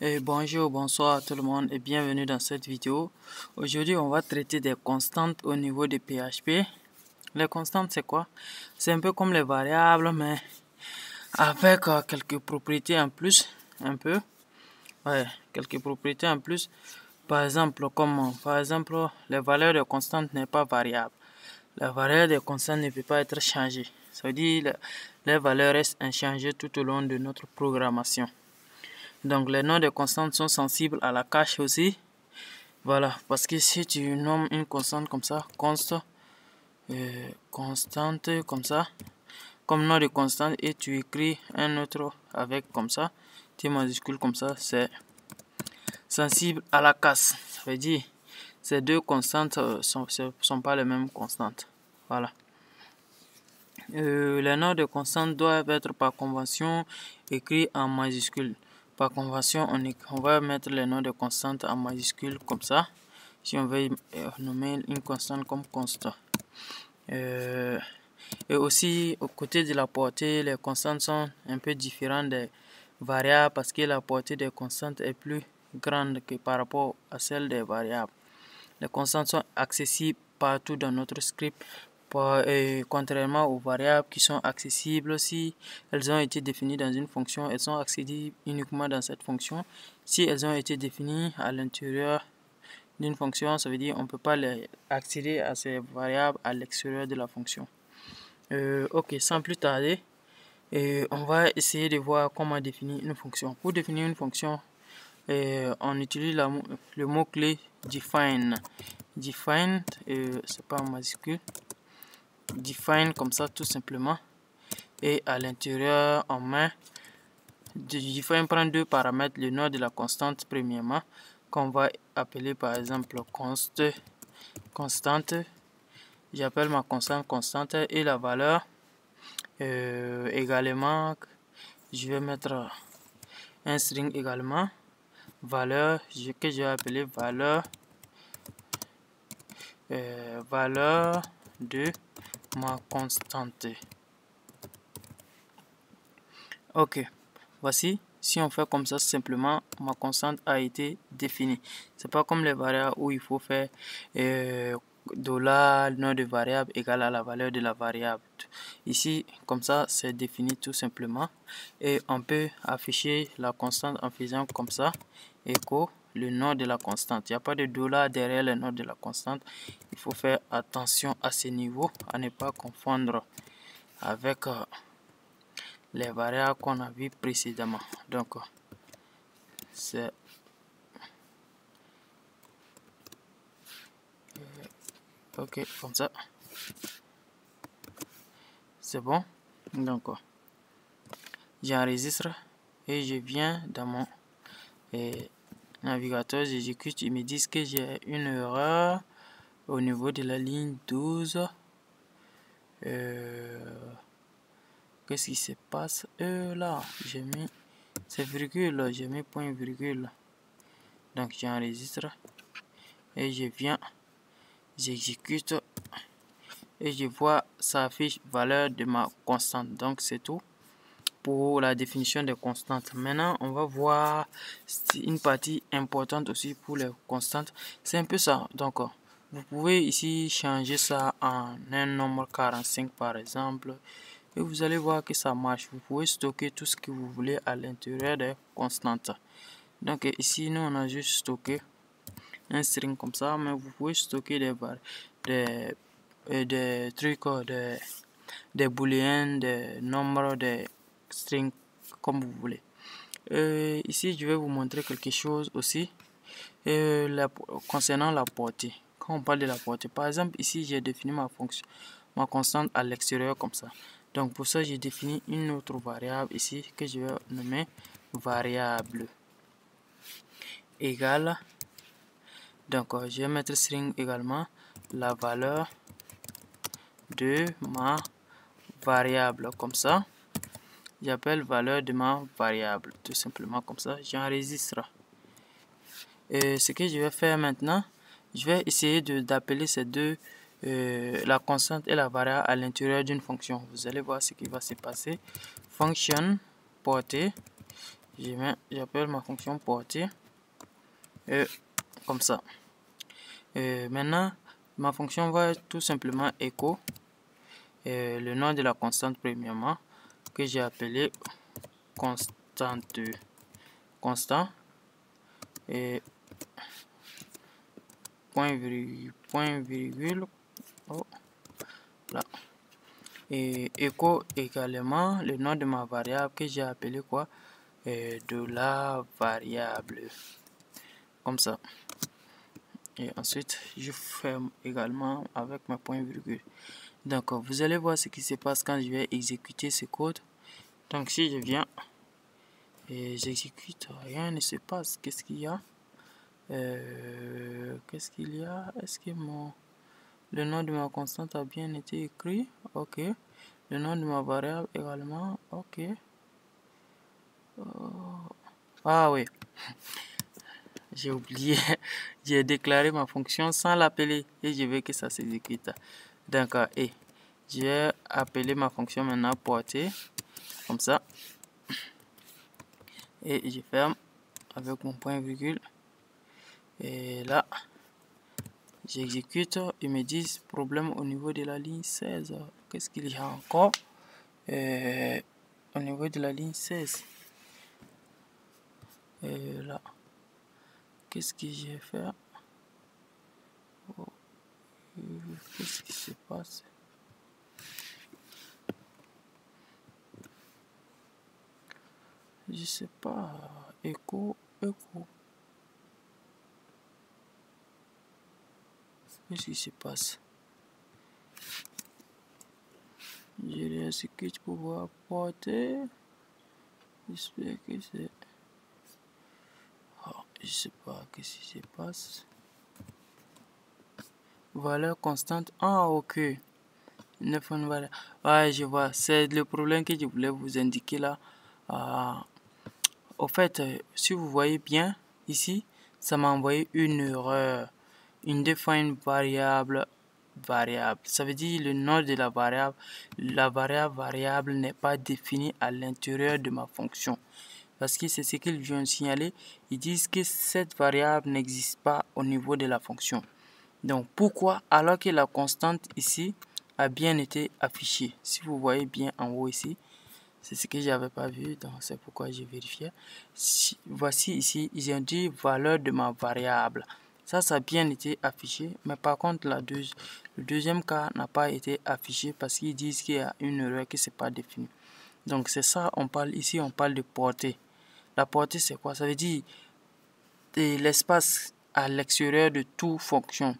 Et bonjour, bonsoir à tout le monde et bienvenue dans cette vidéo. Aujourd'hui, on va traiter des constantes au niveau de PHP. Les constantes, c'est quoi? C'est un peu comme les variables, mais avec quelques propriétés en plus, un peu. Ouais, quelques propriétés en plus. Par exemple, les valeurs de constantes n'est pas variable. La valeur de constantes ne peut pas être changée. Ça veut dire les valeurs restent inchangées tout au long de notre programmation. Donc les noms de constantes sont sensibles à la cache aussi. Voilà, parce que si tu nommes une constante comme ça, constante comme ça, comme nom de constante, et tu écris un autre avec comme ça, T majuscule comme ça, c'est sensible à la casse. Ça veut dire ces deux constantes sont pas les mêmes constantes. Voilà. Les noms de constantes doivent être par convention écrits en majuscule. Par convention, on va mettre les noms de constantes en majuscule comme ça. Si on veut nommer une constante comme constant. Et aussi, au côté de la portée, les constantes sont un peu différentes des variables parce que la portée des constantes est plus grande que par rapport à celle des variables. Les constantes sont accessibles partout dans notre script. Contrairement aux variables qui sont accessibles si elles ont été définies dans une fonction, elles sont accessibles uniquement dans cette fonction. Si elles ont été définies à l'intérieur d'une fonction, ça veut dire on ne peut pas accéder à ces variables à l'extérieur de la fonction. Ok, sans plus tarder, on va essayer de voir comment définir une fonction. Pour définir une fonction, on utilise le mot-clé define. Define, c'est pas en majuscule. Define comme ça tout simplement. Et à l'intérieur, on met define prend deux paramètres, le nom de la constante premièrement, qu'on va appeler par exemple constante. J'appelle ma constante et la valeur. Également, je vais mettre un string également. Valeur que je vais appeler valeur de ma constante. Ok, voici. Si on fait comme ça, simplement, ma constante a été définie. C'est pas comme les variables où il faut faire $ nom de variable égale à la valeur de la variable. Ici, comme ça, c'est défini tout simplement. Et on peut afficher la constante en faisant comme ça, écho le nom de la constante. Il n'y a pas de $ derrière le nom de la constante. Il faut faire attention à ce niveau, à ne pas confondre avec les variables qu'on a vues précédemment. Donc, c'est ok, comme ça. C'est bon. Donc, j'enregistre et je viens dans mon navigateur, j'exécute, ils me disent que j'ai une erreur au niveau de la ligne 12. Qu'est-ce qui se passe? Là, j'ai mis, c'est virgule, j'ai mis point virgule. Donc, j'enregistre et je viens, j'exécute et je vois ça affiche valeur de ma constante. Donc, c'est tout pour la définition des constantes. Maintenant, on va voir une partie importante aussi pour les constantes. C'est un peu ça. Donc, vous pouvez ici changer ça en un nombre 45 par exemple. Et vous allez voir que ça marche. Vous pouvez stocker tout ce que vous voulez à l'intérieur des constantes. Donc, ici, nous, on a juste stocké un string comme ça. Mais vous pouvez stocker des trucs, des booléens, des nombres, des string comme vous voulez. Ici, je vais vous montrer quelque chose aussi concernant la portée. Quand on parle de la portée, par exemple, ici, j'ai défini ma constante à l'extérieur comme ça. Donc, pour ça, j'ai défini une autre variable ici que je vais nommer variable égale. Donc, je vais mettre string également la valeur de ma variable comme ça. J'appelle valeur de ma variable, tout simplement comme ça. J'enregistre. Et ce que je vais faire maintenant, je vais essayer d'appeler ces deux, la constante et la variable à l'intérieur d'une fonction. Vous allez voir ce qui va se passer. Function portée. j'appelle ma fonction portée comme ça. Maintenant, ma fonction va être tout simplement écho le nom de la constante premièrement que j'ai appelé constant et point virgule, oh, là. Et écho également le nom de ma variable que j'ai appelé quoi, de la variable, comme ça. Et ensuite je ferme également avec ma point virgule. Donc vous allez voir ce qui se passe quand je vais exécuter ce code. Donc si je viens et j'exécute, rien ne se passe. Qu'est-ce qu'il y a? Qu'est-ce qu'il y a? Est-ce que le nom de ma constante a bien été écrit? Ok. Le nom de ma variable également. Ok. Ah oui. J'ai oublié. J'ai déclaré ma fonction sans l'appeler et je veux que ça s'exécute. Donc, je vais appeler ma fonction maintenant portée comme ça. Et je ferme avec mon point virgule. Et là, j'exécute. Ils me disent problème au niveau de la ligne 16. Qu'est-ce qu'il y a encore au niveau de la ligne 16? Et là, qu'est-ce que j'ai fait? Qu'est-ce qui se passe? Je sais pas. Écho. Qu'est-ce qui se passe? Je l'exécute pour pouvoir porter. J'espère que c'est... Oh, je sais pas qu'est-ce qui se passe. Valeur constante. Ah, ok. Ouais, je vois. C'est le problème que je voulais vous indiquer là. Au fait, si vous voyez bien ici, ça m'a envoyé une erreur. Undefined variable. Ça veut dire le nom de la variable. La variable n'est pas définie à l'intérieur de ma fonction. Parce que c'est ce qu'ils viennent signaler. Ils disent que cette variable n'existe pas au niveau de la fonction. Donc pourquoi, alors que la constante ici a bien été affichée? Si vous voyez bien en haut ici, c'est ce que j'avais pas vu, donc c'est pourquoi j'ai vérifié. Voici ici, ils ont dit valeur de ma variable. Ça a bien été affiché, mais par contre le deuxième cas n'a pas été affiché parce qu'ils disent qu'il y a une erreur qui c'est pas définie. Donc c'est ça, on parle ici, on parle de portée. La portée c'est quoi? Ça veut dire l'espace à l'extérieur de toute fonction.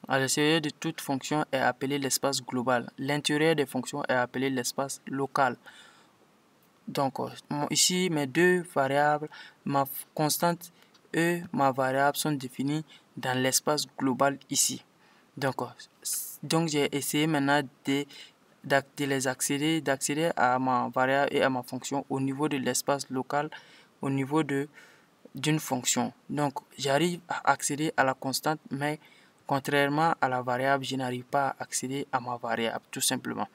À l'extérieur de toute fonction est appelé l'espace global. L'intérieur des fonctions est appelé l'espace local. Donc ici mes deux variables, ma constante et ma variable sont définies dans l'espace global ici. Donc j'ai essayé maintenant d'accéder à ma variable et à ma fonction au niveau de l'espace local, au niveau d'une fonction. Donc j'arrive à accéder à la constante, mais contrairement à la variable, je n'arrive pas à accéder à ma variable tout simplement.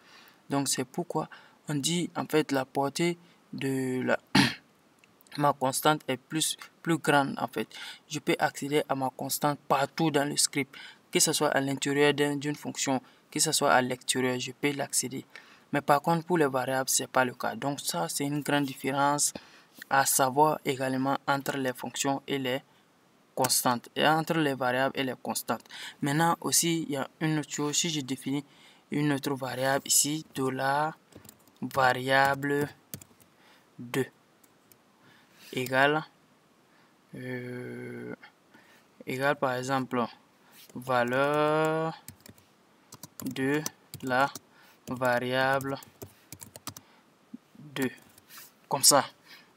Donc c'est pourquoi on dit en fait la portée de ma constante est plus grande en fait. Je peux accéder à ma constante partout dans le script, que ce soit à l'intérieur d'une fonction, que ce soit à l'extérieur, je peux l'accéder. Mais par contre pour les variables, c'est pas le cas. Donc ça c'est une grande différence à savoir également entre les fonctions et les constantes, et entre les variables et les constantes. Maintenant aussi il y a une autre chose. Si je définis une autre variable ici, variable 2 égale par exemple valeur de la variable 2, comme ça.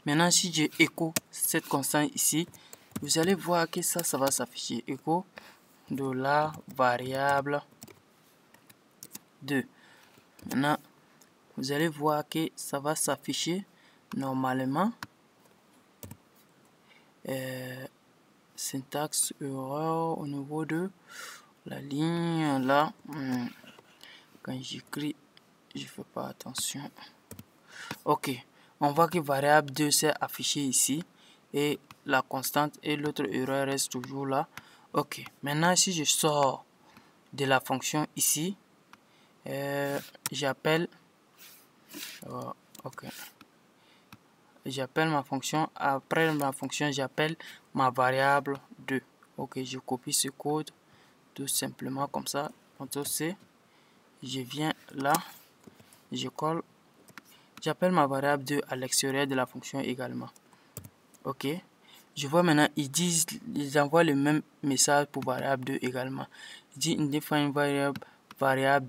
Maintenant si je écho cette constante ici, vous allez voir que ça va s'afficher, écho de la variable 2. Maintenant vous allez voir que ça va s'afficher normalement. Syntaxe erreur au niveau de la ligne là. Quand j'écris, je fais pas attention. Ok, On voit que variable 2 s'est affiché ici et la constante et l'autre erreur reste toujours là. Ok, maintenant si je sors de la fonction ici, j'appelle j'appelle ma fonction. Après ma fonction, j'appelle ma variable 2. Ok, je copie ce code tout simplement comme ça. CTRL C, je viens là, je colle. J'appelle ma variable 2 à l'extérieur de la fonction également. Ok, je vois maintenant ils envoient le même message pour variable 2 également. Il dit define variable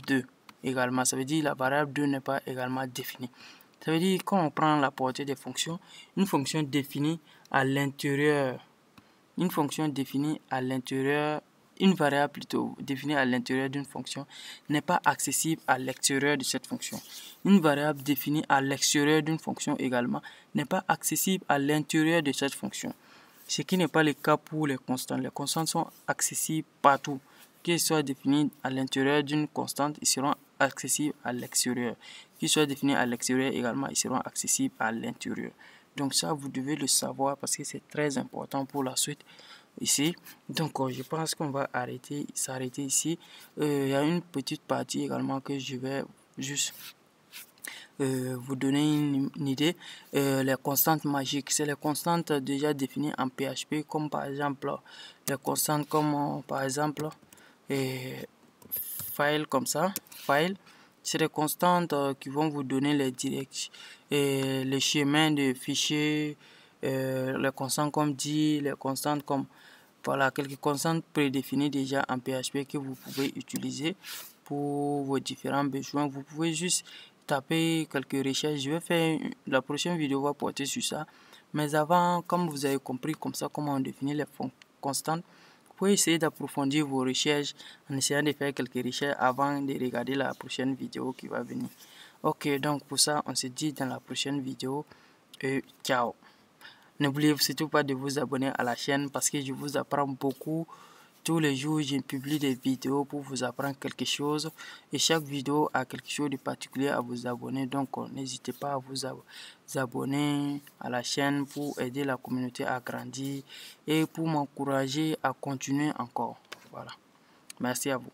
2 également. Ça veut dire la variable 2 n'est pas également définie. Ça veut dire quand on prend la portée des fonctions, une fonction définie à l'intérieur, une variable plutôt définie à l'intérieur d'une fonction n'est pas accessible à l'extérieur de cette fonction. Une variable définie à l'extérieur d'une fonction également n'est pas accessible à l'intérieur de cette fonction. Ce qui n'est pas le cas pour les constantes. Les constantes sont accessibles partout. Qu'elles soient définies à l'intérieur d'une constante, ils seront accessibles à l'extérieur. Qu'ils soient définis à l'extérieur également, ils seront accessibles à l'intérieur. Donc ça, vous devez le savoir parce que c'est très important pour la suite ici. Donc je pense qu'on va s'arrêter ici. Il y a une petite partie également que je vais juste vous donner une idée. Les constantes magiques, c'est les constantes déjà définies en PHP, comme par exemple les constantes comme par exemple file comme ça, file. C'est des constantes qui vont vous donner les directs et les chemins de fichiers, les constantes comme dit, les constantes comme voilà, quelques constantes prédéfinies déjà en PHP que vous pouvez utiliser pour vos différents besoins. Vous pouvez juste taper quelques recherches. Je vais faire la prochaine vidéo va porter sur ça. Mais avant, comme vous avez compris comme ça comment on définit les constantes, vous pouvez essayer d'approfondir vos recherches en essayant de faire quelques recherches avant de regarder la prochaine vidéo qui va venir. Ok, donc pour ça, on se dit dans la prochaine vidéo et ciao. N'oubliez surtout pas de vous abonner à la chaîne parce que je vous apprends beaucoup. Tous les jours, je publie des vidéos pour vous apprendre quelque chose. Et chaque vidéo a quelque chose de particulier à vous abonner. Donc, n'hésitez pas à vous abonner à la chaîne pour aider la communauté à grandir et pour m'encourager à continuer encore. Voilà. Merci à vous.